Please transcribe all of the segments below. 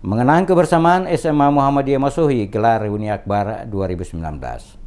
Mengenang kebersamaan SMA Muhammadiyah Masuhi gelar reuni akbar 2019.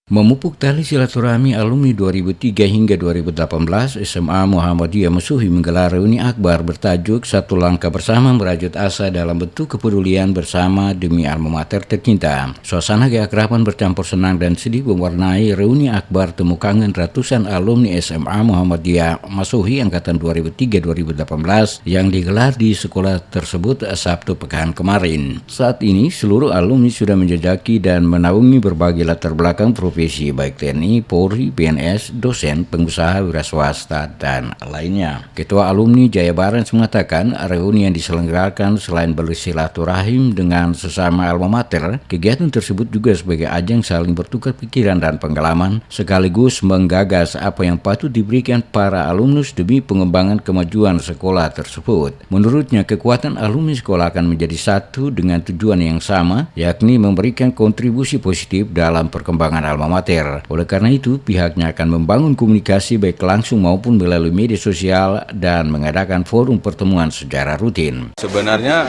Memupuk tali silaturahmi alumni 2003 hingga 2018, SMA Muhammadiyah Masuhi menggelar reuni akbar bertajuk Satu Langkah Bersama Merajut Asa dalam bentuk kepedulian bersama demi alma mater tercinta. Suasana keakraban bercampur senang dan sedih mewarnai reuni akbar temu kangen ratusan alumni SMA Muhammadiyah Masuhi angkatan 2003-2018 yang digelar di sekolah tersebut Sabtu pekan kemarin. Saat ini seluruh alumni sudah menjejaki dan menaungi berbagai latar belakang profesi baik TNI, Polri, PNS, dosen, pengusaha, wira swasta, dan lainnya. Ketua Alumni Jaya Barans mengatakan reuni yang diselenggarakan selain bersilaturahim dengan sesama alma mater, kegiatan tersebut juga sebagai ajang saling bertukar pikiran dan pengalaman, sekaligus menggagas apa yang patut diberikan para alumnus demi pengembangan kemajuan sekolah tersebut. Menurutnya, kekuatan alumni sekolah akan menjadi satu dengan tujuan yang sama, yakni memberikan kontribusi positif dalam perkembangan alma mater. Oleh karena itu, pihaknya akan membangun komunikasi baik langsung maupun melalui media sosial dan mengadakan forum pertemuan secara rutin. Sebenarnya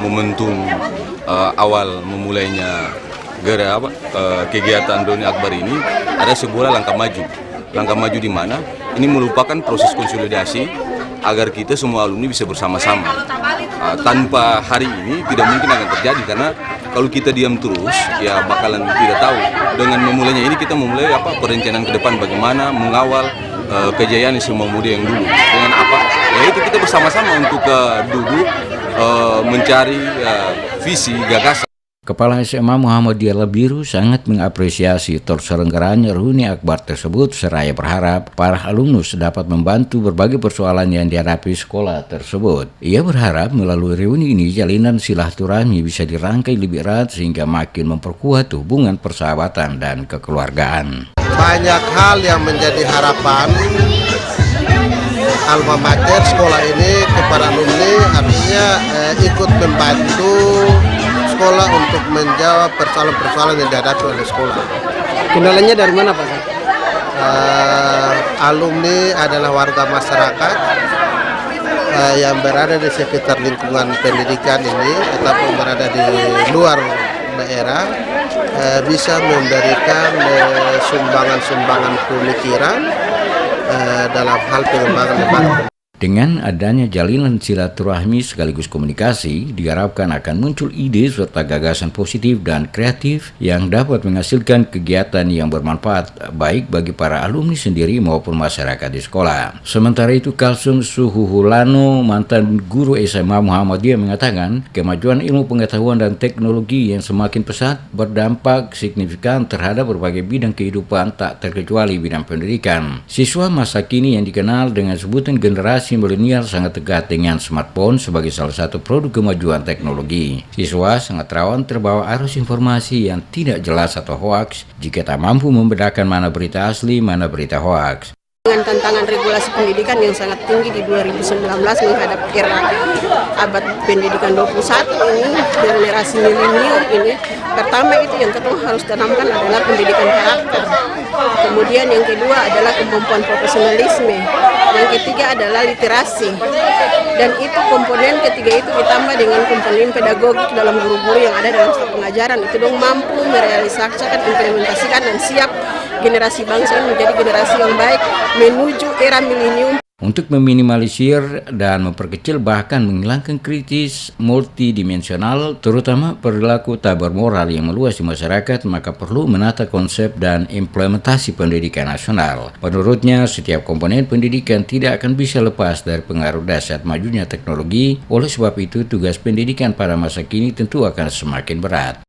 momentum awal memulainya kegiatan reuni akbar ini ada sebuah langkah maju. Langkah maju di mana? Ini merupakan proses konsolidasi agar kita semua alumni bisa bersama-sama. Tanpa hari ini tidak mungkin akan terjadi, karena kalau kita diam terus ya bakalan tidak tahu. Dengan memulainya ini kita memulai perencanaan ke depan, bagaimana mengawal kejayaan semua muda yang dulu. Dengan apa? Yaitu kita bersama-sama untuk duduk mencari visi gagasan. Kepala SMA Muhammadiyah Lebiru sangat mengapresiasi terselenggaranya reuni akbar tersebut seraya berharap para alumnus dapat membantu berbagai persoalan yang dihadapi sekolah tersebut. Ia berharap melalui reuni ini jalinan silaturahmi bisa dirangkai lebih erat sehingga makin memperkuat hubungan persahabatan dan kekeluargaan. Banyak hal yang menjadi harapan alma mater sekolah ini kepada alumni, artinya ikut membantu sekolah untuk menjawab persoalan-persoalan yang dihadapi oleh sekolah. Kendalanya dari mana Pak? Alumni adalah warga masyarakat yang berada di sekitar lingkungan pendidikan ini ataupun berada di luar daerah, bisa memberikan sumbangan-sumbangan pemikiran dalam hal pengembangan lembaga. Dengan adanya jalinan silaturahmi sekaligus komunikasi, diharapkan akan muncul ide serta gagasan positif dan kreatif yang dapat menghasilkan kegiatan yang bermanfaat baik bagi para alumni sendiri maupun masyarakat di sekolah. Sementara itu, Kalsum Suhuhulano, mantan guru SMA Muhammadiyah, mengatakan kemajuan ilmu pengetahuan dan teknologi yang semakin pesat berdampak signifikan terhadap berbagai bidang kehidupan, tak terkecuali bidang pendidikan. Siswa masa kini yang dikenal dengan sebutan generasi milenial sangat dekat dengan smartphone sebagai salah satu produk kemajuan teknologi. Siswa sangat rawan terbawa arus informasi yang tidak jelas atau hoaks jika tak mampu membedakan mana berita asli, mana berita hoaks. Dengan tantangan regulasi pendidikan yang sangat tinggi di 2019 menghadapi era abad pendidikan 21 ini, generasi milenial ini, pertama itu yang kedua harus tanamkan adalah pendidikan karakter. Kemudian yang kedua adalah kemampuan profesionalisme. Yang ketiga adalah literasi. Dan itu komponen ketiga itu ditambah dengan komponen pedagogik dalam guru-guru yang ada dalam satu pengajaran. Itu dong mampu merealisasikan, implementasikan dan siap generasi bangsa ini menjadi generasi yang baik menuju era milenium. Untuk meminimalisir dan memperkecil bahkan menghilangkan kritis multidimensional, terutama perilaku tak bermoral yang meluas di masyarakat, maka perlu menata konsep dan implementasi pendidikan nasional. Menurutnya, setiap komponen pendidikan tidak akan bisa lepas dari pengaruh dahsyat majunya teknologi. Oleh sebab itu, tugas pendidikan pada masa kini tentu akan semakin berat.